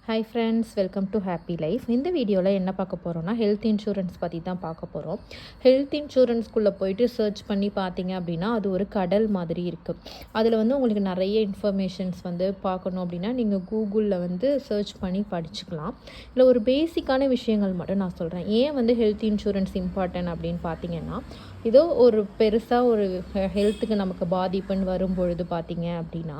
Hi friends, welcome to happy life. இந்த வீடியோவில் என்ன பார்க்க போகிறோம்னா ஹெல்த் இன்சூரன்ஸ் பற்றி தான் பார்க்க போகிறோம். ஹெல்த் இன்சூரன்ஸ்குள்ளே போயிட்டு சர்ச் பண்ணி பார்த்தீங்க அப்படின்னா அது ஒரு கடல் மாதிரி இருக்குது. அதில் வந்து உங்களுக்கு நிறைய இன்ஃபர்மேஷன்ஸ் வந்து பார்க்கணும் அப்படின்னா நீங்கள் கூகுளில் வந்து சர்ச் பண்ணி படிச்சுக்கலாம். இல்லை ஒரு பேசிக்கான விஷயங்கள் மட்டும் நான் சொல்கிறேன். ஏன் வந்து ஹெல்த் இன்சூரன்ஸ் இம்பார்ட்டன்ட் அப்படின்னு பார்த்தீங்கன்னா, ஏதோ ஒரு பெருசாக ஒரு ஹெல்த்துக்கு நமக்கு பாதிப்புன்னு வரும்பொழுது பார்த்தீங்க அப்படின்னா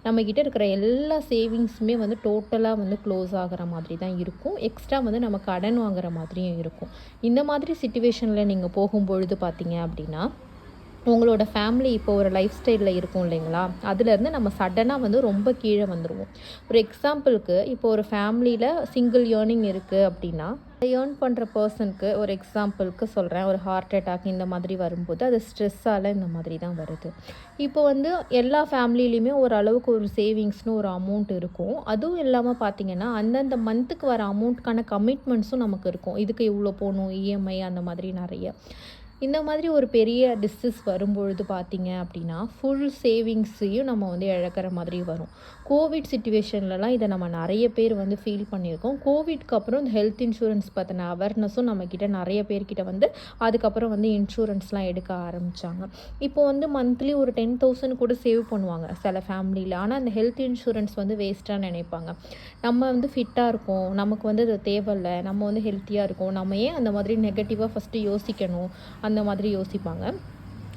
நம்மக்கிட்ட இருக்கிற எல்லா சேவிங்ஸுமே வந்து டோட்டலாக வந்து க்ளோஸ் ஆகிற மாதிரி தான் இருக்கும். எக்ஸ்ட்ரா வந்து நம்ம கடன் வாங்குற மாதிரியும் இருக்கும். இந்த மாதிரி சிச்சுவேஷனில் நீங்கள் போகும்பொழுது பார்த்தீங்க அப்படின்னா உங்களோட ஃபேமிலி இப்போ ஒரு லைஃப் ஸ்டைலில் இருக்கும் இல்லைங்களா, அதுலேருந்து நம்ம சடனாக வந்து ரொம்ப கீழே வந்துடுவோம். ஒரு எக்ஸாம்பிளுக்கு இப்போ ஒரு ஃபேமிலியில் சிங்கிள் ஏர்னிங் இருக்குது அப்படின்னா ஏர்ன் பண்ணுற பர்சனுக்கு ஒரு எக்ஸாம்பிளுக்கு சொல்கிறேன், ஒரு ஹார்ட் அட்டாக் இந்த மாதிரி வரும்போது அது ஸ்ட்ரெஸ்ஸால் இந்த மாதிரி தான் வருது. இப்போ வந்து எல்லா ஃபேமிலிலையுமே ஓரளவுக்கு ஒரு சேவிங்ஸ்னு ஒரு அமௌண்ட் இருக்கும். அதுவும் இல்லாமல் பார்த்திங்கன்னா அந்தந்த மந்த்துக்கு வர அமௌண்ட்கான கமிட்மெண்ட்ஸும் நமக்கு இருக்கும். இதுக்கு இவ்வளோ போகணும், இஎம்ஐ அந்த மாதிரி நிறைய. இந்த மாதிரி ஒரு பெரிய டிஸ்ட்ரெஸ் வரும்பொழுது பார்த்திங்க அப்படின்னா ஃபுல் சேவிங்ஸையும் நம்ம வந்து இழக்கிற மாதிரி வரும். கோவிட் சிச்சுவேஷன்லலாம் இதை நம்ம நிறைய பேர் வந்து ஃபீல் பண்ணியிருக்கோம். கோவிட்க்கு அப்புறம் இந்த ஹெல்த் இன்சூரன்ஸ் பற்றின அவேர்னஸும் நம்மக்கிட்ட நிறைய பேர்கிட்ட வந்து அதுக்கப்புறம் வந்து இன்சூரன்ஸ்லாம் எடுக்க ஆரம்பித்தாங்க. இப்போ வந்து மந்த்லி ஒரு 10,000 கூட சேவ் பண்ணுவாங்க சில ஃபேமிலியில். ஆனால் அந்த ஹெல்த் இன்சூரன்ஸ் வந்து வேஸ்ட்டாக நினைப்பாங்க. நம்ம வந்து ஃபிட்டாக இருக்கோம், நமக்கு வந்து அது தேவையில்லை, நம்ம வந்து ஹெல்த்தியாக இருக்கோம், நம்ம ஏன் அந்த மாதிரி நெகட்டிவாக ஃபஸ்ட்டு யோசிக்கணும் அந்த மாதிரி யோசிப்பாங்க.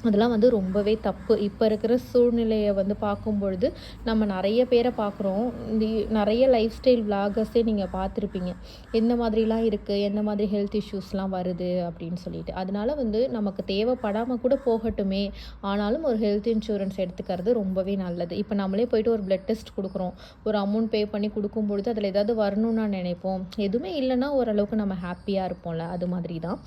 அதெல்லாம் வந்து ரொம்பவே தப்பு. இப்போ இருக்கிற சூழ்நிலையை வந்து பார்க்கும்பொழுது நம்ம நிறைய பேரை பார்க்குறோம். இந்த நிறைய லைஃப் ஸ்டைல் விளாகர்ஸே நீங்கள் பார்த்துருப்பீங்க, எந்த மாதிரிலாம் இருக்குது, எந்த மாதிரி ஹெல்த் இஷ்யூஸ்லாம் வருது அப்படின்னு சொல்லிட்டு. அதனால வந்து நமக்கு தேவைப்படாமல் கூட போகட்டுமே, ஆனாலும் ஒரு ஹெல்த் இன்சூரன்ஸ் எடுத்துக்கிறது ரொம்பவே நல்லது. இப்போ நம்மளே போயிட்டு ஒரு பிளட் டெஸ்ட் கொடுக்குறோம், ஒரு அமௌண்ட் பே பண்ணி கொடுக்கும்பொழுது அதில் ஏதாவது வரணும்னு நினைப்போம். எதுவுமே இல்லைன்னா ஓரளவுக்கு நம்ம ஹாப்பியாக இருப்போம்ல, அது மாதிரி தான்.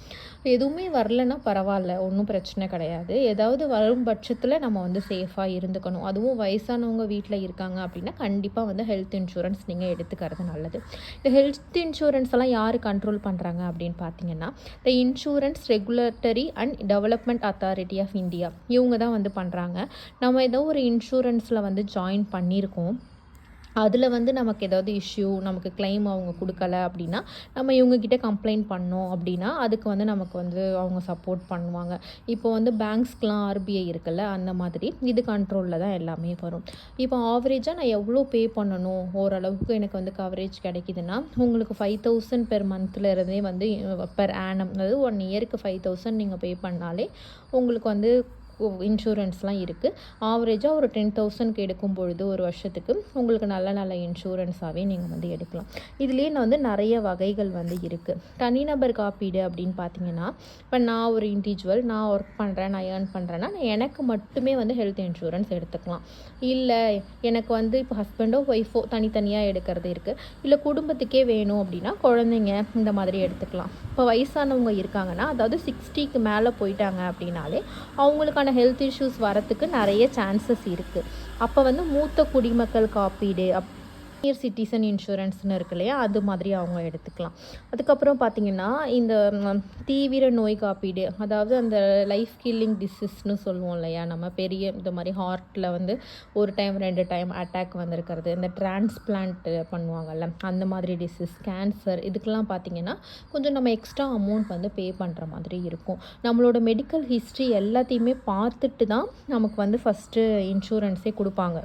எதுவுமே வரலைன்னா பரவாயில்ல, ஒன்றும் பிரச்சனை கிடையாது. ஏதாவது வரும் பட்சத்தில் நம்ம வந்து சேஃபாக இருந்துக்கணும். அதுவும் வயசானவங்க வீட்டில் இருக்காங்க அப்படின்னா கண்டிப்பாக வந்து ஹெல்த் இன்சூரன்ஸ் நீங்கள் எடுத்துக்கிறது நல்லது. இந்த ஹெல்த் இன்சூரன்ஸ் எல்லாம் யார் கண்ட்ரோல் பண்ணுறாங்க அப்படின்னு பார்த்தீங்கன்னா the insurance regulatory and development authority of India, இவங்க தான் வந்து பண்ணுறாங்க. நம்ம ஏதோ ஒரு இன்சூரன்ஸில் வந்து ஜாயின் பண்ணியிருக்கோம், அதில் வந்து நமக்கு ஏதாவது இஷ்யூ, நமக்கு கிளைம் அவங்க கொடுக்கல அப்படின்னா நம்ம இவங்கக்கிட்ட கம்ப்ளைண்ட் பண்ணோம் அப்படின்னா அதுக்கு வந்து நமக்கு வந்து அவங்க சப்போர்ட் பண்ணுவாங்க. இப்போ வந்து பேங்க்ஸ்க்கெலாம் ஆர்பிஐ இருக்குல்ல, அந்த மாதிரி இது கண்ட்ரோலில் தான் எல்லாமே வரும். இப்போ ஆவரேஜாக நான் எவ்வளோ பே பண்ணணும், ஓரளவுக்கு எனக்கு வந்து கவரேஜ் கிடைக்குதுன்னா உங்களுக்கு 5,000 பெர் மந்த்தில் இருந்தே வந்து பெர் ஆனம், அதாவது 1 இயருக்கு 5,000 நீங்கள் பே பண்ணாலே உங்களுக்கு வந்து இன்சூரன்ஸ்லாம் இருக்குது. ஆவரேஜாக ஒரு 10,000க்கு எடுக்கும் பொழுது ஒரு வருஷத்துக்கு உங்களுக்கு நல்ல நல்ல இன்சூரன்ஸாகவே நீங்கள் வந்து எடுக்கலாம். இதுலேயே வந்து நிறைய வகைகள் வந்து இருக்குது. தனிநபர் காப்பீடு அப்படின்னு பார்த்தீங்கன்னா, இப்போ நான் ஒரு இண்டிவிஜுவல், நான் ஒர்க் பண்ணுறேன், நான் ஏர்ன் பண்ணுறேன்னா நான் எனக்கு மட்டுமே வந்து ஹெல்த் இன்சூரன்ஸ் எடுத்துக்கலாம். இல்லை எனக்கு வந்து இப்போ ஹஸ்பண்டோ ஒய்ஃபோ தனித்தனியாக எடுக்கிறது இருக்குது, இல்லை குடும்பத்துக்கே வேணும் அப்படின்னா குழந்தைங்க இந்த மாதிரி எடுத்துக்கலாம். இப்போ வயசானவங்க இருக்காங்கன்னா, அதாவது 60க்கு மேலே போயிட்டாங்க அப்படின்னாலே அவங்களுக்கான ஹெல்த் இஷ்யூஸ் வரத்துக்கு நிறைய சான்சஸ் இருக்குது. அப்போ வந்து மூத்த குடிமக்கள் காப்பீடு, சீனியர் சிட்டிசன் இன்சூரன்ஸ்னு இருக்கு இல்லையா, அது மாதிரி அவங்க எடுத்துக்கலாம். அதுக்கப்புறம் பார்த்திங்கன்னா இந்த தீவிர நோய் காப்பீடு, அதாவது அந்த லைஃப் கில்லிங் டிசீஸ்னு சொல்லுவோம் இல்லையா, நம்ம பெரிய இந்த மாதிரி ஹார்ட்டில் வந்து ஒரு டைம் 2 டைம் அட்டாக் வந்திருக்கிறது, இந்த டிரான்ஸ்பிளான்ட் பண்ணுவாங்கல்ல அந்த மாதிரி டிசீஸ், கேன்சர், இதுக்கெல்லாம் பார்த்திங்கன்னா கொஞ்சம் நம்ம எக்ஸ்ட்ரா அமௌண்ட் வந்து பே பண்ணுற மாதிரி இருக்கும். நம்மளோட மெடிக்கல் ஹிஸ்ட்ரி எல்லாத்தையுமே பார்த்துட்டு தான் நமக்கு வந்து ஃபஸ்ட்டு இன்சூரன்ஸே கொடுப்பாங்க.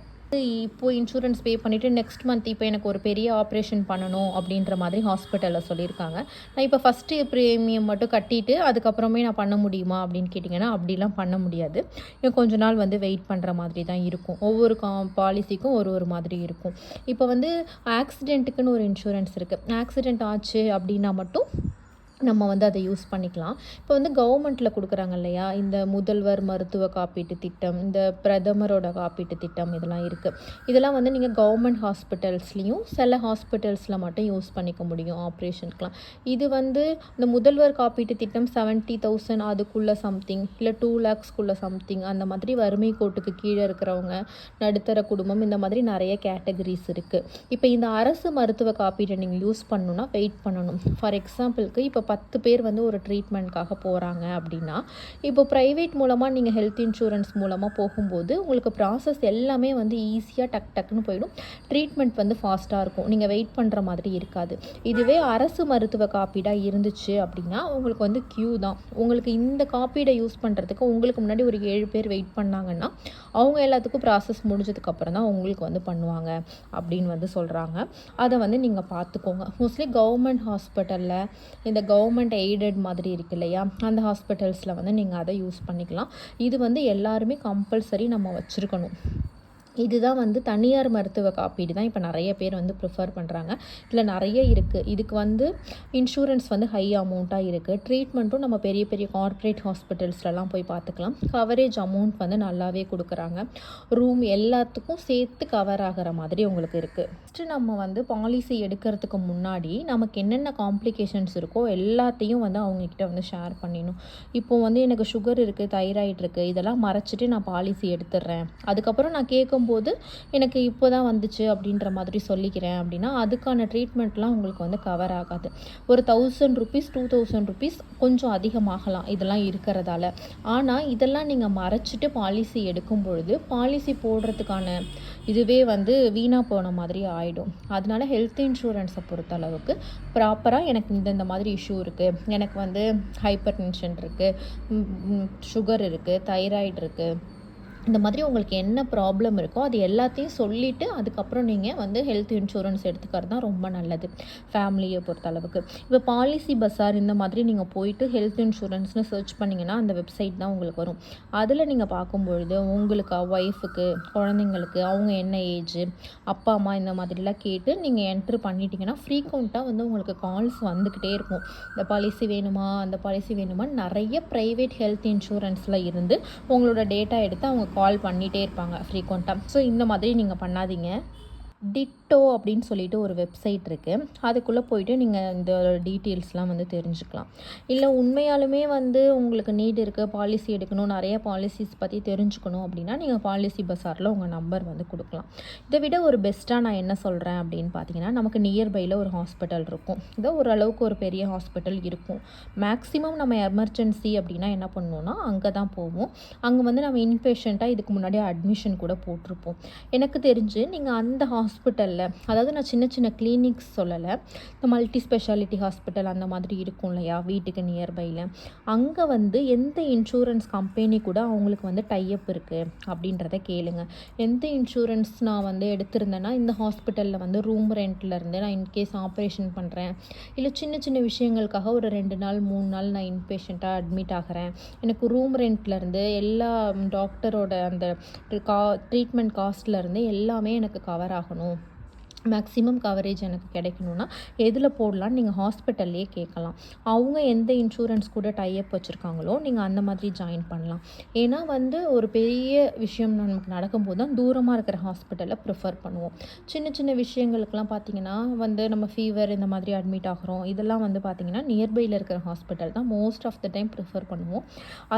இப்போது இன்சூரன்ஸ் பே பண்ணிவிட்டு நெக்ஸ்ட் மந்த் இப்போ எனக்கு ஒரு பெரிய ஆப்ரேஷன் பண்ணணும் அப்படின்ற மாதிரி ஹாஸ்பிட்டலில் சொல்லியிருக்காங்க. நான் இப்போ ஃபஸ்ட்டு ப்ரீமியம் மட்டும் கட்டிட்டு அதுக்கப்புறமே நான் பண்ண முடியுமா அப்படின்னு கேட்டிங்கன்னா அப்படிலாம் பண்ண முடியாது. இன்னும் கொஞ்ச நாள் வந்து வெயிட் பண்ணுற மாதிரி தான் இருக்கும். ஒவ்வொரு பாலிசிக்கும் ஒரு மாதிரி இருக்கும். இப்போ வந்து ஆக்சிடெண்ட்டுக்குன்னு ஒரு இன்சூரன்ஸ் இருக்குது. ஆக்சிடெண்ட் ஆச்சு அப்படின்னா மட்டும் நம்ம வந்து அதை யூஸ் பண்ணிக்கலாம். இப்போ வந்து கவர்மெண்ட்டில் கொடுக்குறாங்க இல்லையா, இந்த முதல்வர் மருத்துவ காப்பீட்டு திட்டம், இந்த பிரதமரோட காப்பீட்டு திட்டம், இதெல்லாம் இருக்குது. இதெல்லாம் வந்து நீங்கள் கவர்மெண்ட் ஹாஸ்பிட்டல்ஸ்லேயும் சில ஹாஸ்பிட்டல்ஸில் மட்டும் யூஸ் பண்ணிக்க முடியும் ஆப்ரேஷனுக்குலாம். இது வந்து இந்த முதல்வர் காப்பீட்டு திட்டம் 70,000 அதுக்குள்ளே சம்திங், இல்லை 2 lakhsக்குள்ளே சம்திங், அந்த மாதிரி வறுமை கோட்டுக்கு கீழே இருக்கிறவங்க, நடுத்தர குடும்பம், இந்த மாதிரி நிறைய கேட்டகரிஸ் இருக்குது. இப்போ இந்த அரசு மருத்துவ காப்பீட்டை நீங்கள் யூஸ் பண்ணணுன்னா வெயிட் பண்ணணும். ஃபார் எக்ஸாம்பிளுக்கு இப்போ 10 பேர் வந்து ஒரு ட்ரீட்மெண்ட்காக போகிறாங்க அப்படின்னா, இப்போ ப்ரைவேட் மூலமாக நீங்கள் ஹெல்த் இன்சூரன்ஸ் மூலமாக போகும்போது உங்களுக்கு ப்ராசஸ் எல்லாமே வந்து ஈஸியாக டக்குன்னு போயிடும். ட்ரீட்மெண்ட் வந்து ஃபாஸ்ட்டாக இருக்கும். நீங்கள் வெயிட் பண்ணுற மாதிரி இருக்காது. இதுவே அரசு மருத்துவ காப்பீடாக இருந்துச்சு அப்படின்னா உங்களுக்கு வந்து க்யூ தான். உங்களுக்கு இந்த காப்பீடை யூஸ் பண்ணுறதுக்கு உங்களுக்கு முன்னாடி ஒரு 7 பேர் வெயிட் பண்ணாங்கன்னா அவங்க எல்லாத்துக்கும் ப்ராசஸ் முடிஞ்சதுக்கப்புறம் தான் உங்களுக்கு வந்து பண்ணுவாங்க அப்படின்னு வந்து சொல்கிறாங்க. அதை வந்து நீங்கள் பார்த்துக்கோங்க. மோஸ்ட்லி கவர்மெண்ட் ஹாஸ்பிட்டலில் இந்த கவர்மெண்ட் எய்டட் மாதிரி இருக்கு இல்லையா, அந்த ஹாஸ்பிட்டல்ஸில் வந்து நீங்கள் அதை யூஸ் பண்ணிக்கலாம். இது வந்து எல்லாருமே கம்பல்சரி நம்ம வச்சுருக்கணும். இதுதான் வந்து தனியார் மருத்துவ காப்பீடு தான் இப்போ நிறைய பேர் வந்து ப்ரிஃபர் பண்ணுறாங்க. இதில் நிறைய இருக்குது. இதுக்கு வந்து இன்சூரன்ஸ் வந்து ஹை அமௌண்ட்டாக இருக்குது. ட்ரீட்மெண்ட்டும் நம்ம பெரிய பெரிய கார்ப்பரேட் ஹாஸ்பிட்டல்ஸ்லலாம் போய் பார்த்துக்கலாம். கவரேஜ் அமௌண்ட் வந்து நல்லாவே கொடுக்குறாங்க. ரூம் எல்லாத்துக்கும் சேர்த்து கவர் ஆகிற மாதிரி உங்களுக்கு இருக்குது. ஃபஸ்ட்டு நம்ம வந்து பாலிசி எடுக்கிறதுக்கு முன்னாடி நமக்கு என்னென்ன காம்ப்ளிகேஷன்ஸ் இருக்கோ எல்லாத்தையும் வந்து அவங்கக்கிட்ட வந்து ஷேர் பண்ணிடணும். இப்போது வந்து எனக்கு சுகர் இருக்குது, தைராய்டு இருக்குது, இதெல்லாம் மறைச்சிட்டு நான் பாலிசி எடுத்துடுறேன், அதுக்கப்புறம் நான் கேட்கும்போது எனக்கு இப்போ தான் வந்துச்சு அப்படின்ற மாதிரி சொல்லிக்கிறேன் அப்படின்னா அதுக்கான ட்ரீட்மெண்ட்லாம் உங்களுக்கு வந்து கவர் ஆகாது. ஒரு 1000 ருபீஸ் 2000 ருபீஸ் கொஞ்சம் அதிகமாகலாம் இதெல்லாம் இருக்கிறதால. ஆனால் இதெல்லாம் நீங்கள் மறைச்சிட்டு பாலிசி எடுக்கும் பொழுது பாலிசி போடுறதுக்கான இதுவே வந்து வீணாக போன மாதிரி ஆகிடும். அதனால ஹெல்த் இன்சூரன்ஸை பொறுத்தளவுக்கு ப்ராப்பராக எனக்கு இந்த மாதிரி இஷ்யூ இருக்குது, எனக்கு வந்து ஹைப்பர் டென்ஷன் இருக்குது, சுகர் இருக்குது, தைராய்டு இருக்குது, இந்த மாதிரி உங்களுக்கு என்ன ப்ராப்ளம் இருக்கோ அது எல்லாத்தையும் சொல்லிவிட்டு அதுக்கப்புறம் நீங்கள் வந்து ஹெல்த் இன்சூரன்ஸ் எடுத்துக்கிறது தான் ரொம்ப நல்லது ஃபேமிலியை பொறுத்தளவுக்கு. இப்போ பாலிசி பஸார் இந்த மாதிரி நீங்கள் போயிட்டு ஹெல்த் இன்சூரன்ஸ்னு சர்ச் பண்ணிங்கன்னா அந்த வெப்சைட் தான் உங்களுக்கு வரும். அதில் நீங்கள் பார்க்கும்பொழுது உங்களுக்கு ஒய்ஃபுக்கு, குழந்தைங்களுக்கு, அவங்க என்ன ஏஜ், அப்பா அம்மா இந்த மாதிரிலாம் கேட்டு நீங்கள் என்ட்ரு பண்ணிட்டீங்கன்னா ஃப்ரீக்வெண்ட்டாக வந்து உங்களுக்கு கால்ஸ் வந்துக்கிட்டே இருக்கும். இந்த பாலிசி வேணுமா, அந்த பாலிசி வேணுமா, நிறைய ப்ரைவேட் ஹெல்த் இன்சூரன்ஸில் இருந்து உங்களோட டேட்டா எடுத்து அவங்க கால் பண்ணிகிட்டே இருப்பாங்க ஃப்ரீக்வெண்ட்டாக. ஸோ இந்த மாதிரி நீங்கள் பண்ணாதீங்க. டிட்டோ அப்படின்னு சொல்லிட்டு ஒரு வெப்சைட் இருக்குது. அதுக்குள்ளே போயிட்டு நீங்கள் இந்த டீட்டெயில்ஸ்லாம் வந்து தெரிஞ்சுக்கலாம். இல்லை உண்மையாலுமே வந்து உங்களுக்கு நீட் இருக்குது, பாலிசி எடுக்கணும், நிறைய பாலிசிஸ் பற்றி தெரிஞ்சுக்கணும் அப்படின்னா நீங்கள் பாலிசி பஸாரில் உங்கள் நம்பர் வந்து கொடுக்கலாம். இதை விட ஒரு பெஸ்ட்டாக நான் என்ன சொல்கிறேன் அப்படின்னு பார்த்தீங்கன்னா, நமக்கு நியர்பையில் ஒரு ஹாஸ்பிட்டல் இருக்கும். இதோ ஓரளவுக்கு ஒரு பெரிய ஹாஸ்பிட்டல் இருக்கும். மேக்ஸிமம் நம்ம எமர்ஜென்சி அப்படின்னா என்ன பண்ணுவோன்னா அங்கே தான் போவோம். அங்கே வந்து நம்ம இன்பேஷண்ட்டாக இதுக்கு முன்னாடி அட்மிஷன் கூட போட்டிருப்போம். எனக்கு தெரிஞ்சு நீங்கள் அந்த ஹாஸ்பிட்டலில், அதாவது நான் சின்ன சின்ன கிளினிக்ஸ் சொல்லலை, இந்த மல்டி ஸ்பெஷாலிட்டி ஹாஸ்பிட்டல் அந்த மாதிரி இருக்கும் இல்லையா வீட்டுக்கு நியர்பையில், அங்கே வந்து எந்த இன்சூரன்ஸ் கம்பெனி கூட அவங்களுக்கு வந்து டைப் இருக்குது அப்படின்றத கேளுங்க. எந்த இன்சூரன்ஸ் நான் வந்து எடுத்திருந்தேன்னா இந்த ஹாஸ்பிட்டலில் வந்து ரூம் ரெண்ட்லேருந்து நான் இன்கேஸ் ஆப்ரேஷன் பண்ணுறேன், இல்லை சின்ன சின்ன விஷயங்களுக்காக ஒரு 2 நாள் 3 நாள் நான் இன்பேஷண்ட்டாக அட்மிட் ஆகிறேன், எனக்கு ரூம் ரெண்ட்லேருந்து எல்லா டாக்டரோட அந்த ட்ரீட்மெண்ட் காஸ்ட்லேருந்து எல்லாமே எனக்கு கவர் ஆகணும், மேக்ஸிமம் கவரேஜ் எனக்கு கிடைக்கணும்னா எதில் போடலான்னு நீங்கள் ஹாஸ்பிட்டல்லையே கேட்கலாம். அவங்க எந்த இன்சூரன்ஸ் கூட டைப் வச்சுருக்காங்களோ நீங்கள் அந்த மாதிரி ஜாயின் பண்ணலாம். ஏன்னா வந்து ஒரு பெரிய விஷயம் நமக்கு நடக்கும்போது தான் தூரமாக இருக்கிற ஹாஸ்பிட்டலில் ப்ரிஃபர் பண்ணுவோம். சின்ன சின்ன விஷயங்களுக்கெல்லாம் பார்த்திங்கன்னா வந்து நம்ம ஃபீவர் இந்த மாதிரி அட்மிட் ஆகிறோம், இதெல்லாம் வந்து பார்த்திங்கன்னா நியர்பையில் இருக்கிற ஹாஸ்பிட்டல் தான் most of the time prefer பண்ணுவோம்.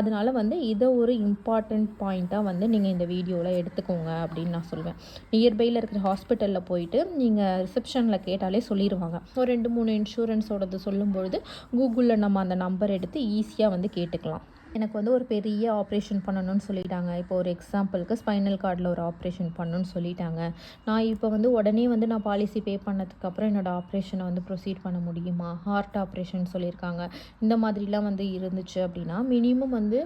அதனால் வந்து இதை ஒரு இம்பார்ட்டண்ட் பாயிண்ட்டாக வந்து நீங்கள் இந்த வீடியோவில் எடுத்துக்கோங்க அப்படின்னு நான் சொல்வேன். நியர்பையில் இருக்கிற ஹாஸ்பிட்டலில் போயிட்டு நீங்கள் ரிசப்ஷனில் கேட்டாலே சொல்லிடுவாங்க. ஒரு 2-3 இன்சூரன்ஸோடது சொல்லும்பொழுது கூகுளில் நம்ம அந்த நம்பர் எடுத்து ஈஸியாக வந்து கேட்டுக்கலாம். எனக்கு வந்து ஒரு பெரிய ஆப்ரேஷன் பண்ணணும்னு சொல்லிட்டாங்க. இப்போ ஒரு எக்ஸாம்பிளுக்கு ஸ்பைனல் கார்டில் ஒரு ஆப்ரேஷன் பண்ணணும்னு சொல்லிட்டாங்க. நான் இப்போ வந்து உடனே வந்து நான் பாலிசி பே பண்ணதுக்கப்புறம் என்னோடய ஆப்ரேஷனை வந்து ப்ரொசீட் பண்ண முடியுமா, ஹார்ட் ஆப்ரேஷன் சொல்லியிருக்காங்க, இந்த மாதிரிலாம் வந்து இருந்துச்சு அப்படின்னா மினிமம் வந்து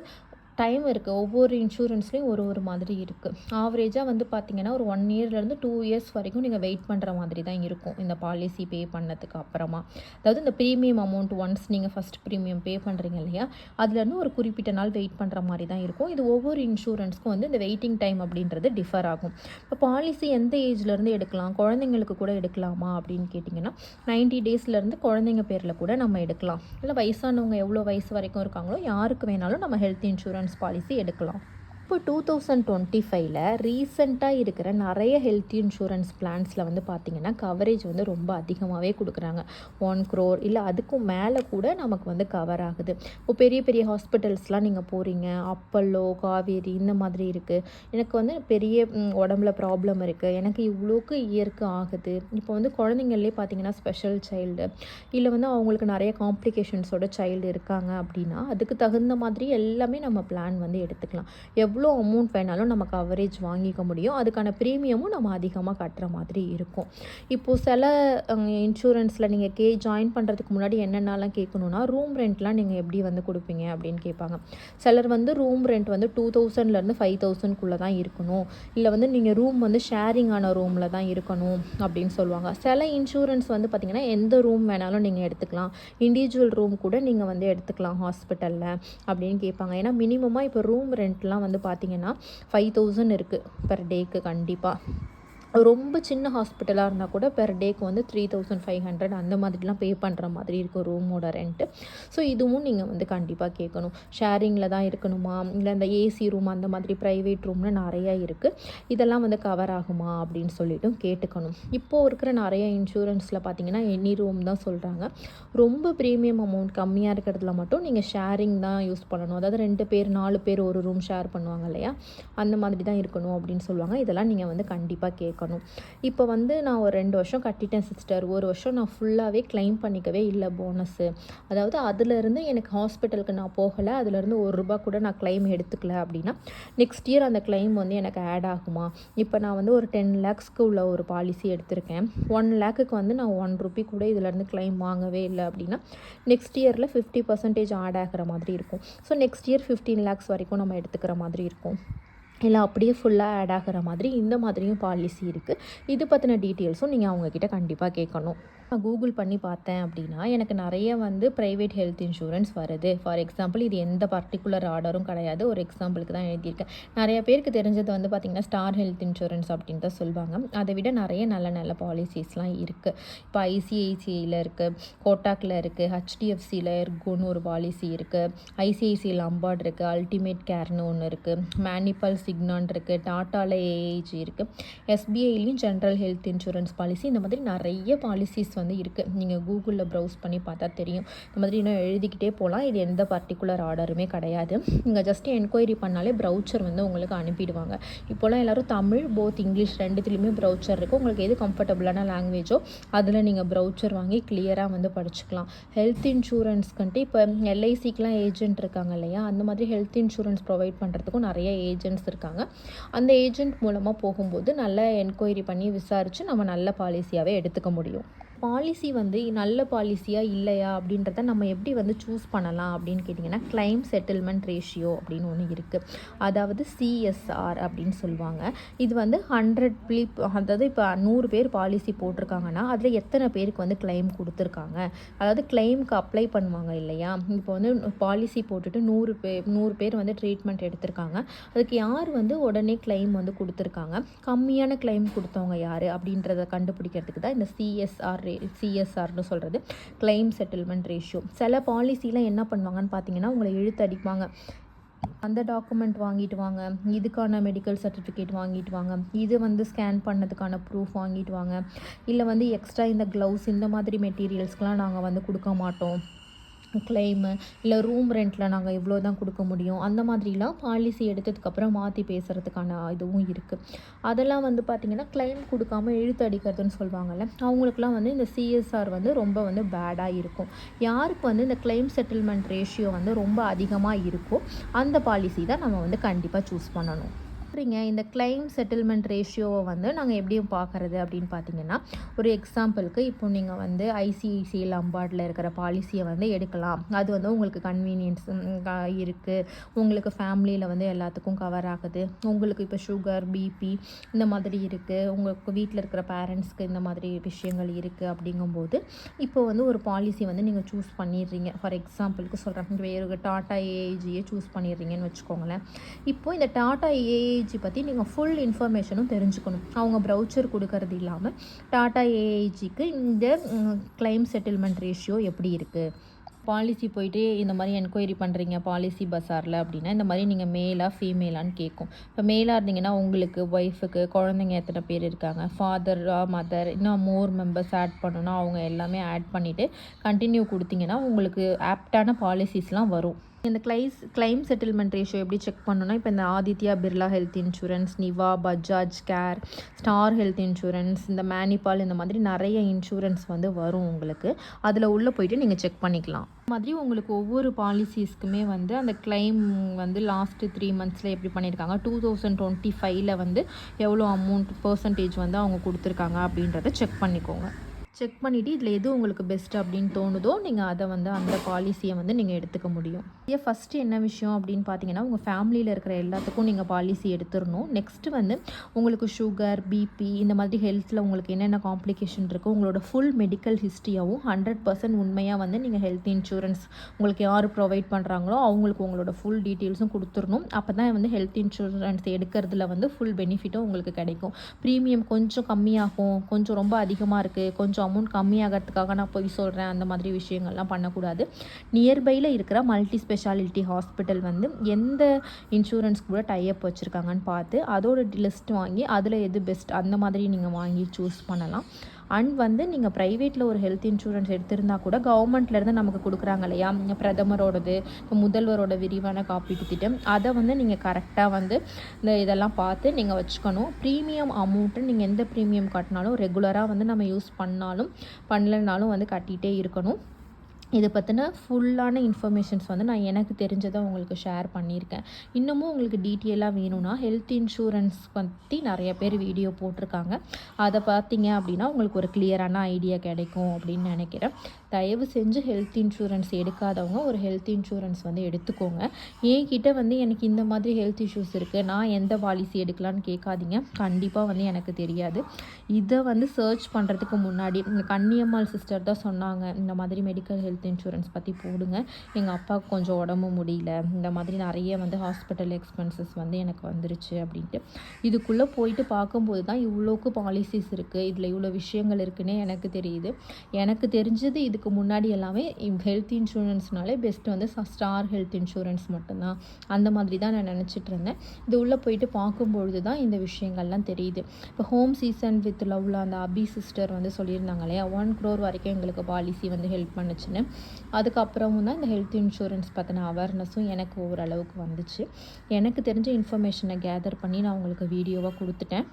டைம் இருக்குது. ஒவ்வொரு இன்சூரன்ஸ்லேயும் ஒரு மாதிரி இருக்குது. ஆவரேஜாக வந்து பார்த்திங்கன்னா ஒரு 1 இயர்லேருந்து 2 இயர்ஸ் வரைக்கும் நீங்கள் வெயிட் பண்ணுற மாதிரி தான் இருக்கும் இந்த பாலிசி பே பண்ணதுக்கு அப்புறமா. அதாவது இந்த ப்ரீமியம் அமௌண்ட் ஒன்ஸ் நீங்கள் ஃபஸ்ட் ப்ரீமியம் பே பண்ணுறீங்க இல்லையா, அதுலேருந்து ஒரு குறிப்பிட்ட நாள் வெயிட் பண்ணுற மாதிரி தான் இருக்கும். இது ஒவ்வொரு இன்சூரன்ஸ்க்கும் வந்து இந்த வெயிட்டிங் டைம் அப்படின்றது டிஃபர் ஆகும். இப்போ பாலிசி எந்த ஏஜ்லேருந்து எடுக்கலாம், குழந்தைங்களுக்கு கூட எடுக்கலாமா அப்படின்னு கேட்டிங்கன்னா 90 டேஸ்லேருந்து குழந்தைங்க பேரில் கூட நம்ம எடுக்கலாம். இல்லை வயசானவங்க எவ்வளோ வயசு வரைக்கும் இருக்காங்களோ யாருக்கு வேணாலும் நம்ம ஹெல்த் இன்சூரன்ஸ் பாலிசி எடுக்கலாம். இப்போ 2025ல் ரீசெண்டாக இருக்கிற நிறைய ஹெல்த் இன்சூரன்ஸ் பிளான்ஸில் வந்து பார்த்திங்கன்னா கவரேஜ் வந்து ரொம்ப அதிகமாகவே கொடுக்குறாங்க. 1 crore இல்லை அதுக்கும் மேலே கூட நமக்கு வந்து கவர் ஆகுது. இப்போ பெரிய பெரிய ஹாஸ்பிட்டல்ஸ்லாம் நீங்கள் போகிறீங்க, அப்பல்லோ, காவேரி இந்த மாதிரி இருக்குது. எனக்கு வந்து பெரிய உடம்புல ப்ராப்ளம் இருக்குது, எனக்கு இவ்வளோக்கு இயருக்கு ஆகுது. இப்போ வந்து குழந்தைங்கள்லேயே பார்த்திங்கன்னா ஸ்பெஷல் சைல்டு இல்லை வந்து அவங்களுக்கு நிறைய காம்ப்ளிகேஷன்ஸோட சைல்டு இருக்காங்க அப்படின்னா அதுக்கு தகுந்த மாதிரி எல்லாமே நம்ம பிளான் வந்து எடுத்துக்கலாம். எவ்வளோ அமௌண்ட் வேணாலும் நம்ம கவரேஜ் வாங்கிக்க முடியும். அதுக்கான ப்ரீமியமும் நம்ம அதிகமாக கட்டுற மாதிரி இருக்கும். இப்போது சில இன்சூரன்ஸில் நீங்கள் ஜாயின் பண்ணுறதுக்கு முன்னாடி என்னென்னலாம் கேட்கணுன்னா, ரூம் ரெண்ட்லாம் நீங்கள் எப்படி வந்து கொடுப்பீங்க அப்படின்னு கேட்பாங்க. சிலர் வந்து ரூம் ரெண்ட் வந்து 2000லேருந்து 5000க்குள்ளே தான் இருக்கணும், இல்லை வந்து நீங்கள் ரூம் வந்து ஷேரிங்கான ரூமில் தான் இருக்கணும் அப்படின்னு சொல்லுவாங்க. சில இன்சூரன்ஸ் வந்து பார்த்திங்கன்னா எந்த ரூம் வேணாலும் நீங்கள் எடுத்துக்கலாம், இண்டிவிஜுவல் ரூம் கூட நீங்கள் வந்து எடுத்துக்கலாம் ஹாஸ்பிட்டலில் அப்படின்னு கேட்பாங்க. ஏன்னா மினிமமாக இப்போ ரூம் ரெண்ட்லாம் வந்து பார்த்திங்கன்னா 5000 இருக்குது பெர் டேக்கு. கண்டிப்பாக ரொம்ப சின்ன ஹாஸ்பிட்டலாக இருந்தால் கூட பெர் டேக்கு வந்து 3500 அந்த மாதிரிலாம் பே பண்ணுற மாதிரி இருக்கும் ரூமோட ரெண்ட்டு. ஸோ இதுவும் நீங்கள் வந்து கண்டிப்பாக கேட்கணும். ஷேரிங்கில் தான் இருக்கணுமா, இல்லை இந்த ஏசி ரூம் அந்த மாதிரி ப்ரைவேட் ரூம்னு நிறையா இருக்குது, இதெல்லாம் வந்து கவர் ஆகுமா அப்படின்னு சொல்லிட்டும் கேட்டுக்கணும். இப்போது இருக்கிற நிறைய இன்சூரன்ஸில் பார்த்திங்கன்னா எனி ரூம் தான் சொல்கிறாங்க. ரொம்ப ப்ரீமியம் அமௌண்ட் கம்மியாக இருக்கிறதுல மட்டும் நீங்கள் ஷேரிங் தான் யூஸ் பண்ணணும். அதாவது 2 பேர் 4 பேர் ஒரு ரூம் ஷேர் பண்ணுவாங்க இல்லையா, அந்த மாதிரி தான் இருக்கணும் அப்படின்னு சொல்லுவாங்க. இதெல்லாம் நீங்கள் வந்து கண்டிப்பாக கேட்கணும். இப்போ வந்து நான் ஒரு 2 வருஷம் கட்டிட்டேன் சிஸ்டர், ஒரு வருஷம் நான் ஃபுல்லாகவே கிளைம் பண்ணிக்கவே இல்லை போனஸு, அதாவது அதுலேருந்து எனக்கு ஹாஸ்பிட்டலுக்கு நான் போகலை, அதுலேருந்து ₹1 கூட நான் கிளைம் எடுத்துக்கல அப்படின்னா நெக்ஸ்ட் இயர் அந்த கிளைம் வந்து எனக்கு ஆட் ஆகுமா? இப்போ நான் வந்து ஒரு 10 lakhsக்கு உள்ள ஒரு பாலிசி எடுத்திருக்கேன், 1 lakhக்கு வந்து நான் ₹1 கூட இதுலேருந்து கிளைம் வாங்கவே இல்லை அப்படின்னா நெக்ஸ்ட் இயரில் 50% ஆட் ஆகிற மாதிரி இருக்கும். ஸோ நெக்ஸ்ட் இயர் 15 lakhs வரைக்கும் நம்ம எடுத்துக்கிற மாதிரி இருக்கும், இல்லை அப்படியே ஃபுல்லாக ஆட் ஆகிற மாதிரி இந்த மாதிரியும் பாலிசி இருக்குது. இது பற்றின டீட்டெயில்ஸும் நீங்கள் அவங்கக்கிட்ட கண்டிப்பாக கேட்கணும். நான் கூகுள் பண்ணி பார்த்தேன் அப்படின்னா எனக்கு நிறைய வந்து ப்ரைவேட் ஹெல்த் இன்சூரன்ஸ் வருது. ஃபார் எக்ஸாம்பிள் இது எந்த பர்டிகுலர் ஆர்டரும் கிடையாது, ஒரு எக்ஸாம்பிளுக்கு தான் எழுதியிருக்கேன். நிறைய பேருக்கு தெரிஞ்சது வந்து பார்த்திங்கன்னா ஸ்டார் ஹெல்த் இன்சூரன்ஸ் அப்படின்னு தான் சொல்லுவாங்க. அதை விட நிறைய நல்ல நல்ல பாலிசிஸ்லாம் இருக்குது. இப்போ ஐசிஐசிஐயில் இருக்குது, கோட்டாக்கில் இருக்குது, ஹெச்டிஎஃப்சியில் இருக்குன்னு ஒரு பாலிசி இருக்குது, ஐசிஐசிஐ லம்பார்ட் இருக்குது, அல்டிமேட் கேர்னு ஒன்று இருக்குது, மேனிபல் சிக்னான் இருக்குது, டாட்டாவில் ஏஏஜி இருக்குது, எஸ்பிஐலையும் ஜென்ரல் ஹெல்த் இன்சூரன்ஸ் பாலிசி, இந்த மாதிரி நிறைய பாலிசிஸ் வந்து இருக்குது. நீங்கள் கூகுளில் ப்ரௌஸ் பண்ணி பார்த்தா தெரியும். இந்த மாதிரி இன்னும் எழுதிக்கிட்டே போகலாம். இது எந்த பர்டிகுலர் ஆர்டருமே கிடையாது. நீங்கள் ஜஸ்ட் என்கொயரி பண்ணாலே ப்ரௌச்சர் வந்து உங்களுக்கு அனுப்பிடுவாங்க. இப்போலாம் எல்லோரும் தமிழ் போத் இங்கிலீஷ் ரெண்டுத்துலேயுமே ப்ரௌச்சர் இருக்குது. உங்களுக்கு எது கம்ஃபர்டபுளான லாங்குவேஜோ அதில் நீங்கள் ப்ரௌச்சர் வாங்கி கிளியராக வந்து படிச்சுக்கலாம். ஹெல்த் இன்சூரன்ஸ்க்குன்ட்டு இப்போ எல்ஐசிக்கெலாம் ஏஜென்ட் இருக்காங்க இல்லையா, அந்த மாதிரி ஹெல்த் இன்சூரன்ஸ் ப்ரொவைட் பண்ணுறதுக்கும் நிறைய ஏஜென்ட்ஸ் இருக்காங்க. அந்த ஏஜென்ட் மூலமாக போகும்போது நல்லா என்கொயரி பண்ணி விசாரித்து நம்ம நல்ல பாலிசியாகவே எடுத்துக்க முடியும். பாலிசி வந்து நல்ல பாலிசியாக இல்லையா அப்படின்றத நம்ம எப்படி வந்து சூஸ் பண்ணலாம் அப்படின்னு கேட்டிங்கன்னா, கிளைம் செட்டில்மெண்ட் ரேஷியோ அப்படின்னு ஒன்று இருக்குது. அதாவது சிஎஸ்ஆர் அப்படின்னு சொல்லுவாங்க. இது வந்து 100 அதாவது இப்போ 100 பேர் பாலிசி போட்டிருக்காங்கன்னா அதில் எத்தனை பேருக்கு வந்து கிளைம் கொடுத்துருக்காங்க, அதாவது கிளைமுக்கு அப்ளை பண்ணுவாங்க இல்லையா. இப்போ வந்து பாலிசி போட்டுட்டு 100 பேர் வந்து ட்ரீட்மெண்ட் எடுத்திருக்காங்க, அதுக்கு யார் வந்து உடனே கிளைம் வந்து கொடுத்துருக்காங்க, கம்மியான கிளைம் கொடுத்தவங்க யார் அப்படின்றத கண்டுபிடிக்கிறதுக்கு தான் இந்த சிஎஸ்ஆர்னு சொல்கிறது, கிளைம் செட்டில்மெண்ட் ரேஷியோ. சில பாலிசியில் என்ன பண்ணுவாங்கன்னு பார்த்தீங்கன்னா, உங்களை இழுத்து அடிப்பாங்க, அந்த டாக்குமெண்ட் வாங்கிட்டு வாங்க, இதுக்கான மெடிக்கல் சர்டிஃபிகேட் வாங்கிட்டு வாங்க, இது வந்து ஸ்கேன் பண்ணதுக்கான ப்ரூஃப் வாங்கிட்டு வாங்க, இல்லை வந்து எக்ஸ்ட்ரா இந்த க்ளவுஸ் இந்த மாதிரி மெட்டீரியல்ஸ்க்கெலாம் நாங்கள் வந்து கொடுக்க மாட்டோம் கிளைமு, இல்லை ரூம் ரெண்ட்டில் நாங்கள் இவ்வளோ தான் கொடுக்க முடியும், அந்த மாதிரிலாம் பாலிசி எடுத்ததுக்கப்புறம் மாற்றி பேசுகிறதுக்கான இதுவும் இருக்குது. அதெல்லாம் வந்து பார்த்திங்கன்னா கிளைம் கொடுக்காம இழுத்து அடிக்கிறதுன்னு சொல்லுவாங்கள்ல, அவங்களுக்குலாம் வந்து இந்த சிஎஸ்ஆர் வந்து ரொம்ப வந்து பேடாக இருக்கும். யாருக்கு வந்து இந்த கிளைம் செட்டில்மெண்ட் ரேஷியோ வந்து ரொம்ப அதிகமாக இருக்கோ அந்த பாலிசி தான் நம்ம வந்து கண்டிப்பாக சூஸ் பண்ணணும். இந்த கிளைம் செட்டில்மெண்ட் ரேஷியோவை வந்து நாங்கள் எப்படியும் பார்க்குறது அப்படின்னு பார்த்தீங்கன்னா, ஒரு எக்ஸாம்பிளுக்கு இப்போ நீங்கள் வந்து ஐசிஐசிஐ லம்பார்டில் இருக்கிற பாலிசியை வந்து எடுக்கலாம். அது வந்து உங்களுக்கு கன்வீனியன்ஸ் இருக்குது, உங்களுக்கு ஃபேமிலியில் வந்து எல்லாத்துக்கும் கவர் ஆகுது, உங்களுக்கு இப்போ சுகர் பிபி இந்த மாதிரி இருக்குது, உங்களுக்கு வீட்டில் இருக்கிற பேரண்ட்ஸ்க்கு இந்த மாதிரி விஷயங்கள் இருக்குது. அப்படிங்கும்போது இப்போ வந்து ஒரு பாலிசி வந்து நீங்கள் சூஸ் பண்ணிடுறீங்க. ஃபார் எக்ஸாம்பிளுக்கு சொல்கிறேன், வேறு டாட்டா ஏஏஜியை சூஸ் பண்ணிடுறீங்கன்னு வச்சுக்கோங்களேன். இப்போது இந்த டாட்டா ஏஏஜி பற்றி நீங்கள் ஃபுல் இன்ஃபர்மேஷனும் தெரிஞ்சுக்கணும். அவங்க ப்ரௌச்சர் கொடுக்கறது இல்லாமல் டாட்டா ஏஐஜிக்கு இந்த கிளைம் செட்டில்மெண்ட் ரேஷியோ எப்படி இருக்குது, பாலிசி போயிட்டு இந்த மாதிரி என்கொயரி பண்ணுறீங்க பாலிசி பஸாரில் அப்படின்னா இந்த மாதிரி நீங்கள் மேலா ஃபீமேலான்னு கேட்கும். இப்போ மேலாக இருந்தீங்கன்னா உங்களுக்கு ஒய்ஃபுக்கு குழந்தைங்க எத்தனை பேர் இருக்காங்க, ஃபாதரா மதர், இன்னும் மோர் மெம்பர்ஸ் ஆட் பண்ணணும்னா அவங்க எல்லாமே ஆட் பண்ணிவிட்டு கண்டினியூ கொடுத்தீங்கன்னா உங்களுக்கு ஆப்டான பாலிசிஸ்லாம் வரும். இந்த கிளைம் செட்டில்மெண்ட் ரேஷியோ எப்படி செக் பண்ணணும்னா, இப்போ இந்த Aditya Birla health insurance, Niva, Bajaj care, star health insurance, இந்த மேனிபால், இந்த மாதிரி நிறைய இன்சூரன்ஸ் வந்து வரும் உங்களுக்கு. அதில் உள்ளே போயிட்டு நீங்கள் செக் பண்ணிக்கலாம். மாதிரி உங்களுக்கு ஒவ்வொரு பாலிசிஸ்க்குமே வந்து அந்த கிளைம் வந்து லாஸ்ட்டு 3 மந்த்ஸில் எப்படி பண்ணியிருக்காங்க, 2025ல் வந்து எவ்வளோ அமௌண்ட் பர்சன்டேஜ் வந்து அவங்க கொடுத்துருக்காங்க அப்படின்றத செக் பண்ணிக்கோங்க. செக் பண்ணிவிட்டு இதில் எது உங்களுக்கு பெஸ்ட் அப்படின்னு தோணுதோ நீங்கள் அதை வந்து அந்த பாலிசியை வந்து நீங்கள் எடுத்துக்க முடியும். ஃபஸ்ட்டு என்ன விஷயம் அப்படின்னு பார்த்தீங்கன்னா, உங்கள் ஃபேமிலியில் இருக்கிற எல்லாத்துக்கும் நீங்கள் பாலிசி எடுத்துடணும். நெக்ஸ்ட்டு வந்து உங்களுக்கு சுகர், பிபி, இந்த மாதிரி ஹெல்த்தில் உங்களுக்கு என்னென்ன காம்ப்ளிகேஷன் இருக்கோ உங்களோட ஃபுல் மெடிக்கல் ஹிஸ்ட்ரியாகவும் 100% உண்மையாக வந்து நீங்கள் ஹெல்த் இன்சூரன்ஸ் உங்களுக்கு யார் ப்ரொவைட் பண்ணுறாங்களோ அவங்களுக்கு உங்களோட ஃபுல் டீட்டெயில்ஸும் கொடுத்துடணும். அப்போ தான் வந்து ஹெல்த் இன்சூரன்ஸ் எடுக்கிறதுல வந்து ஃபுல் பெனிஃபிட்டும் உங்களுக்கு கிடைக்கும். ப்ரீமியம் கொஞ்சம் கம்மியாகும், கொஞ்சம் ரொம்ப அதிகமாக இருக்குது, கொஞ்சம் அமௌண்ட் கம்மியாகிறதுக்காக நான் போய் சொல்கிறேன், அந்த மாதிரி விஷயங்கள்லாம் பண்ணக்கூடாது. நியர்பையில் இருக்கிற மல்டி ஸ்பெஷாலிட்டி ஹாஸ்பிட்டல் வந்து எந்த இன்சூரன்ஸ் கூட டைப் வச்சுருக்காங்கன்னு பார்த்து அதோட லிஸ்ட் வாங்கி அதில் எது பெஸ்ட் அந்த மாதிரி நீங்கள் வாங்கி சூஸ் பண்ணலாம். அண்ட் வந்து நீங்கள் ப்ரைவேட்டில் ஒரு ஹெல்த் இன்சூரன்ஸ் எடுத்திருந்தால் கூட கவர்மெண்ட்லேருந்து நமக்கு கொடுக்குறாங்க இல்லையா, பிரதமரோடது, முதல்வரோட விரிவான காப்பீட்டு திட்டம், அதை வந்து நீங்கள் கரெக்டாக வந்து இந்த இதெல்லாம் பார்த்து நீங்கள் வச்சுக்கணும். ப்ரீமியம் அமௌண்ட்டு நீங்கள் எந்த ப்ரீமியம் கட்டினாலும் ரெகுலராக வந்து நம்ம யூஸ் பண்ணாலும் பண்ணலனாலும் வந்து கட்டிகிட்டே இருக்கணும். இதை பற்றின ஃபுல்லான இன்ஃபர்மேஷன்ஸ் வந்து நான் எனக்கு தெரிஞ்சதை உங்களுக்கு ஷேர் பண்ணியிருக்கேன். இன்னமும் உங்களுக்கு டீட்டெயிலாக வேணும்னா ஹெல்த் இன்சூரன்ஸ் பற்றி நிறைய பேர் வீடியோ போட்டிருக்காங்க. அதை பார்த்தீங்க அப்படின்னா உங்களுக்கு ஒரு கிளியரான ஐடியா கிடைக்கும் அப்படின்னு நினைக்கிறேன். தயவு செஞ்சு ஹெல்த் இன்சூரன்ஸ் எடுக்காதவங்க ஒரு ஹெல்த் இன்சூரன்ஸ் வந்து எடுத்துக்கோங்க. என்கிட்ட வந்து எனக்கு இந்த மாதிரி ஹெல்த் இஷ்யூஸ் இருக்குது, நான் எந்த பாலிசி எடுக்கலான்னு கேட்காதீங்க. கண்டிப்பாக வந்து எனக்கு தெரியாது. இதை வந்து சர்ச் பண்ணுறதுக்கு முன்னாடி இந்த கன்னியம்மாள் சிஸ்டர் தான் சொன்னாங்க, இந்த மாதிரி மெடிக்கல் ஹெல்த் இன்சூரன்ஸ் பற்றி போடுங்க, எங்கள் அப்பாவுக்கு கொஞ்சம் உடம்பு முடியல, இந்த மாதிரி நிறைய வந்து ஹாஸ்பிட்டல் எக்ஸ்பென்சஸ் வந்து எனக்கு வந்துருச்சு அப்படின்ட்டு. இதுக்குள்ளே போயிட்டு பார்க்கும்போது தான் இவ்வளோக்கு பாலிசிஸ் இருக்குது, இதில் இவ்வளோ விஷயங்கள் இருக்குன்னே எனக்கு தெரியுது. எனக்கு தெரிஞ்சது இதுக்கு முன்னாடி எல்லாமே ஹெல்த் இன்சூரன்ஸ்னாலே பெஸ்ட் வந்து ஸ்டார் ஹெல்த் இன்சூரன்ஸ் மட்டும்தான், அந்த மாதிரி தான் நான் நினச்சிட்டு இருந்தேன். இது உள்ளே போயிட்டு பார்க்கும்பொழுது தான் இந்த விஷயங்கள்லாம் தெரியுது. இப்போ ஹோம் சீசன் வித் லவ்ல அந்த அபி சிஸ்டர் வந்து சொல்லியிருந்தாங்க இல்லையா, 1 crore வரைக்கும் எங்களுக்கு பாலிசி வந்து ஹெல்ப் பண்ணுச்சுன்னு. அதுக்கப்புறமும் தான் இந்த ஹெல்த் இன்சூரன்ஸ் பற்றின அவேர்னஸும் எனக்கு ஓரளவுக்கு வந்துச்சு. எனக்கு தெரிஞ்ச இன்ஃபர்மேஷனை கேதர் பண்ணி நான் உங்களுக்கு வீடியோவாக கொடுத்துட்டேன்.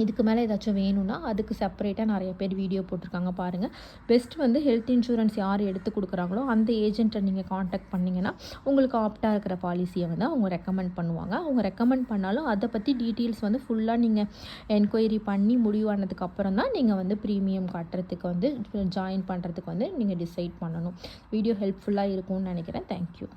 இதுக்கு மேலே ஏதாச்சும் வேணும்னா அதுக்கு செப்பரேட்டாக நிறைய பேர் வீடியோ போட்டிருக்காங்க பாருங்கள். பெஸ்ட் வந்து ஹெல்த் இன்சூரன்ஸ் யார் எடுத்து கொடுக்குறாங்களோ அந்த ஏஜென்ட்டை நீங்கள் காண்டாக்ட் பண்ணிங்கன்னா உங்களுக்கு ஆப்டாக இருக்கிற பாலிசியை வந்து அவங்க ரெக்கமெண்ட் பண்ணுவாங்க. அவங்க ரெக்கமெண்ட் பண்ணாலும் அதை பற்றி டீட்டெயில்ஸ் வந்து ஃபுல்லாக நீங்கள் என்கொயரி பண்ணி முடிவானதுக்கப்புறம் தான் நீங்கள் வந்து ப்ரீமியம் கட்டுறதுக்கு வந்து ஜாயின் பண்ணுறதுக்கு வந்து நீங்கள் டிசைட் பண்ணணும். வீடியோ ஹெல்ப்ஃபுல்லாக இருக்கும்னு நினைக்கிறேன். தேங்க்யூ.